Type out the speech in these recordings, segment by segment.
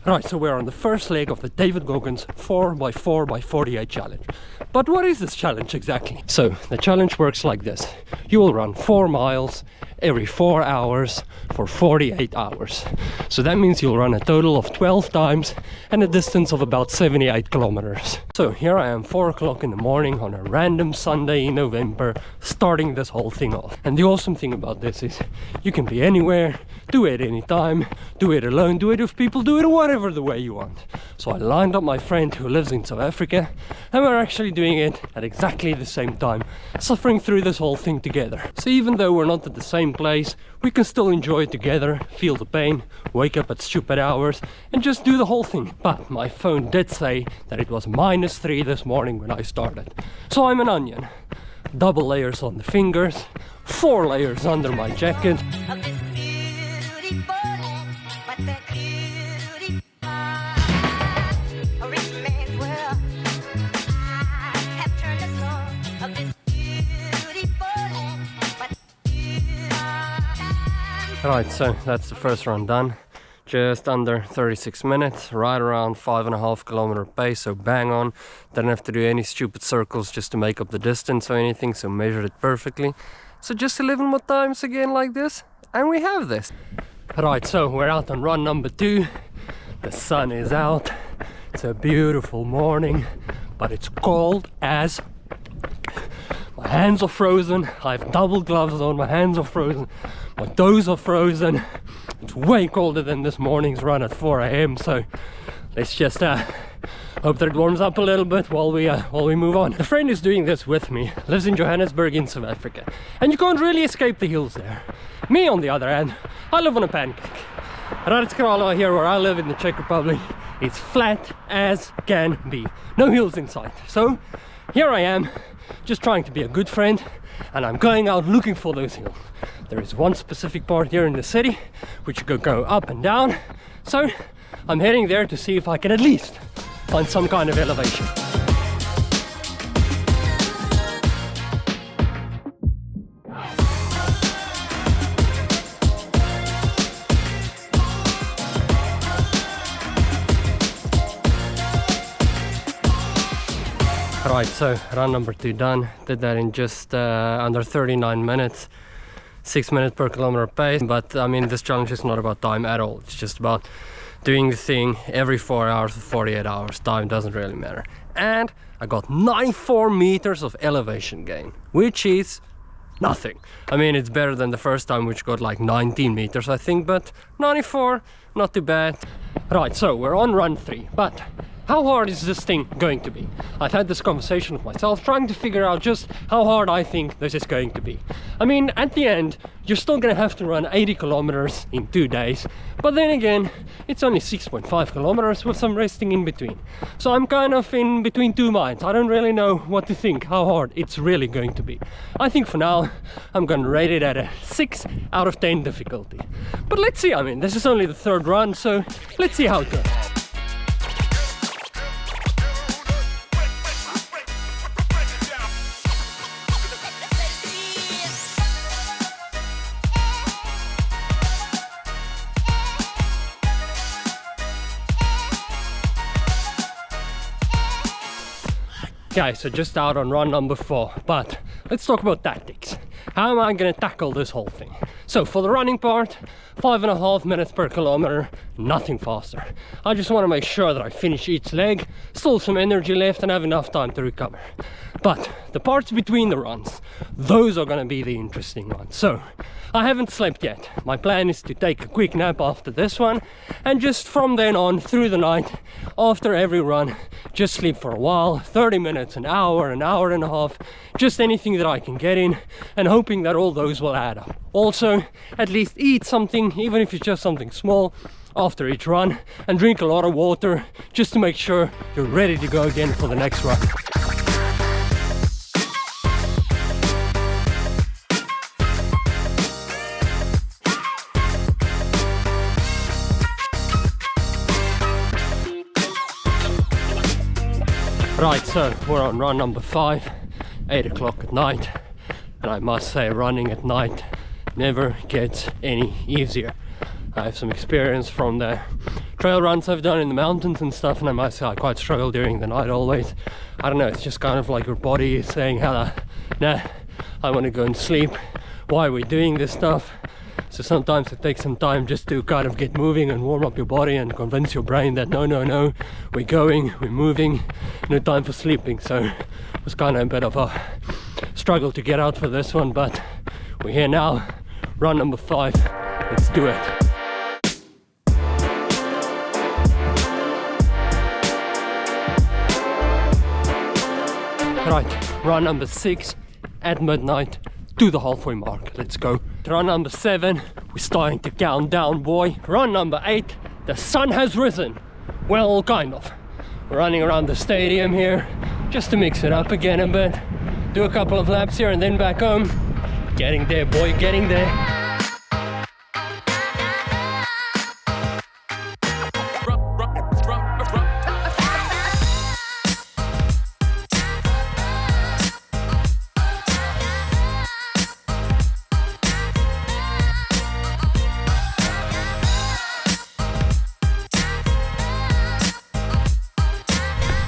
Right, so we're on the first leg of the David Goggins 4x4x48 challenge. But what is this challenge exactly? So the challenge works like this. You will run 4 miles every 4 hours for 48 hours. So that means you'll run a total of 12 times and a distance of about 78 kilometers. So here I am, 4 o'clock in the morning on a random Sunday in November, starting this whole thing off. And the awesome thing about this is you can be anywhere, do it anytime, do it alone, do it with people, do it whatever the way you want. So I lined up my friend who lives in South Africa, and we're actually doing it at exactly the same time, suffering through this whole thing together. So even though we're not at the same place, we can still enjoy it together, feel the pain, wake up at stupid hours and just do the whole thing. But my phone did say that it was -3 this morning when I started. So I'm an onion. Double layers on the fingers, 4 layers under my jacket. Right, so that's the first run done. Just under 36 minutes, right around 5.5 kilometer pace, so bang on. Didn't have to do any stupid circles just to make up the distance or anything, so measured it perfectly. So just 11 more times again like this, and we have this. Right, so we're out on run number 2. The sun is out. It's a beautiful morning, but it's cold as... My hands are frozen. I have double gloves on, my hands are frozen, my toes are frozen. It's way colder than this morning's run at 4 AM, so let's just hope that it warms up a little bit while we move on. The friend who's doing this with me lives in Johannesburg in South Africa, and you can't really escape the hills there. Me, on the other hand, I live on a pancake. Raditskrala here where I live in the Czech Republic, it's flat as can be. No hills in sight. So here I am, just trying to be a good friend, and I'm going out looking for those hills. There is one specific part here in the city which you could go up and down, so I'm heading there to see if I can at least find some kind of elevation. Right, so run number 2 done. Did that in just under 39 minutes, 6 minutes per kilometer pace. But I mean, this challenge is not about time at all. It's just about doing the thing every 4 hours for 48 hours. Time doesn't really matter. And I got 94 meters of elevation gain, which is nothing. I mean, it's better than the first time, which got like 19 meters, I think, but 94, not too bad. Right, so we're on run 3, but how hard is this thing going to be? I've had this conversation with myself, trying to figure out just how hard I think this is going to be. I mean, at the end, you're still gonna have to run 80 kilometers in 2 days, but then again, it's only 6.5 kilometers with some resting in between. So I'm kind of in between 2 minds. I don't really know what to think, how hard it's really going to be. I think for now, I'm gonna rate it at a 6 out of 10 difficulty. But let's see, I mean, this is only the 3rd run, so let's see how it goes. Guys, so just out on run number 4, but let's talk about tactics. How am I going to tackle this whole thing? So for the running part, 5.5 minutes per kilometer, nothing faster. I just want to make sure that I finish each leg, still some energy left and have enough time to recover. But the parts between the runs, those are going to be the interesting ones. So I haven't slept yet. My plan is to take a quick nap after this one, and just from then on through the night, after every run, just sleep for a while, 30 minutes, an hour and a half, just anything that I can get in, and hoping that all those will add up. Also, at least eat something, even if it's just something small, after each run, and drink a lot of water, just to make sure you're ready to go again for the next run. Right, so we're on run number 5, 8 o'clock at night, and I must say running at night never gets any easier. I have some experience from the trail runs I've done in the mountains and stuff, and I must say I quite struggle during the night always. I don't know, it's just kind of like your body is saying, nah, I want to go and sleep. Why are we doing this stuff? So sometimes it takes some time just to kind of get moving and warm up your body and convince your brain that no, we're going, we're moving, no time for sleeping. So it was kind of a bit of a struggle to get out for this one, but we're here now. Run number 5, let's do it. Right, run number 6 at midnight to the halfway mark. Let's go. Run number 7, we're starting to count down, boy. Run number 8, the sun has risen. Well, kind of. We're running around the stadium here just to mix it up again a bit. Do a couple of laps here and then back home. Getting there, boy, getting there.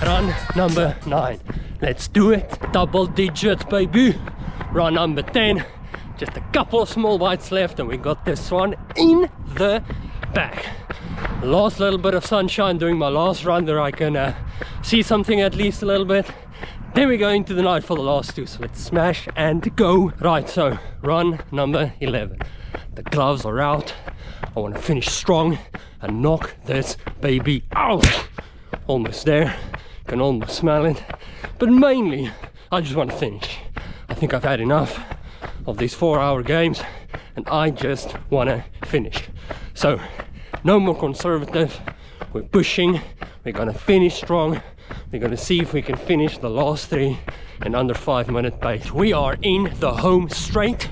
Run number 9, let's do it. Double digits, baby. Run number 10, just a couple of small bites left and we got this one in the bag. Last little bit of sunshine during my last run there, I can see something at least a little bit. Then we go into the night for the last 2, so let's smash and go. Right, so run number 11, the gloves are out. I want to finish strong and knock this baby out. Almost there, can almost smell it, but mainly I just want to finish. I think I've had enough of these 4-hour games and I just want to finish. So no more conservative, we're pushing, we're gonna finish strong. We're gonna see if we can finish the last 3 in under 5-minute pace. We are in the home straight.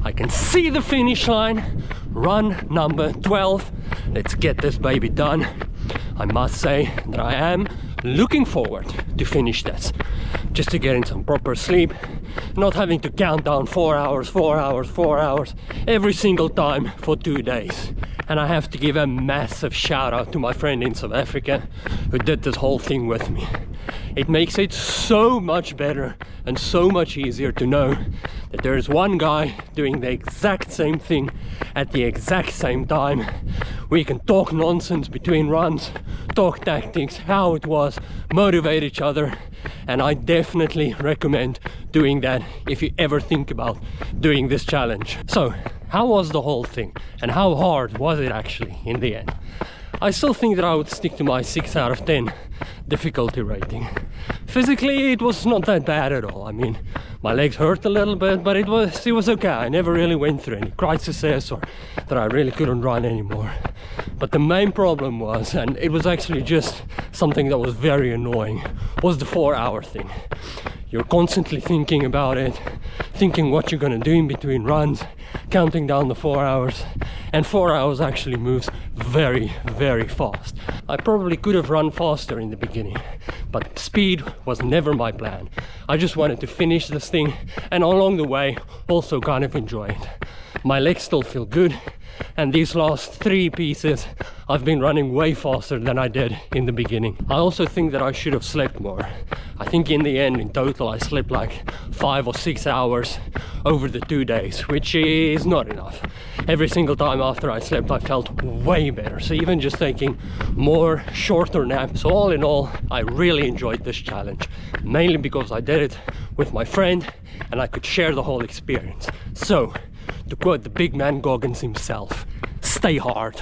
I can see the finish line. Run number 12, let's get this baby done. I must say that I am looking forward to finish this, just to get in some proper sleep, not having to count down 4 hours every single time for 2 days. And I have to give a massive shout out to my friend in South Africa who did this whole thing with me. It makes it so much better and so much easier to know that there is one guy doing the exact same thing at the exact same time. We can talk nonsense between runs, talk tactics, how it was, motivate each other, and I definitely recommend doing that if you ever think about doing this challenge. So, how was the whole thing and how hard was it actually in the end? I still think that I would stick to my 6 out of 10 difficulty rating. Physically it was not that bad at all. I mean, my legs hurt a little bit, but it was okay. I never really went through any crises or that I really couldn't run anymore. But the main problem was, and it was actually just something that was very annoying, was the 4-hour thing. You're constantly thinking about it, thinking what you're gonna do in between runs, counting down the 4 hours, and 4 hours actually moves very, very fast. I probably could have run faster in the beginning, but speed was never my plan. I just wanted to finish this thing and along the way also kind of enjoy it. My legs still feel good, and these last 3 pieces I've been running way faster than I did in the beginning. I also think that I should have slept more. I think in the end, in total, I slept like 5 or 6 hours over the 2 days, which is not enough. Every single time after I slept, I felt way better. So even just taking more shorter naps. So all in all, I really enjoyed this challenge, mainly because I did it with my friend and I could share the whole experience. So, to quote the big man Goggins himself, stay hard.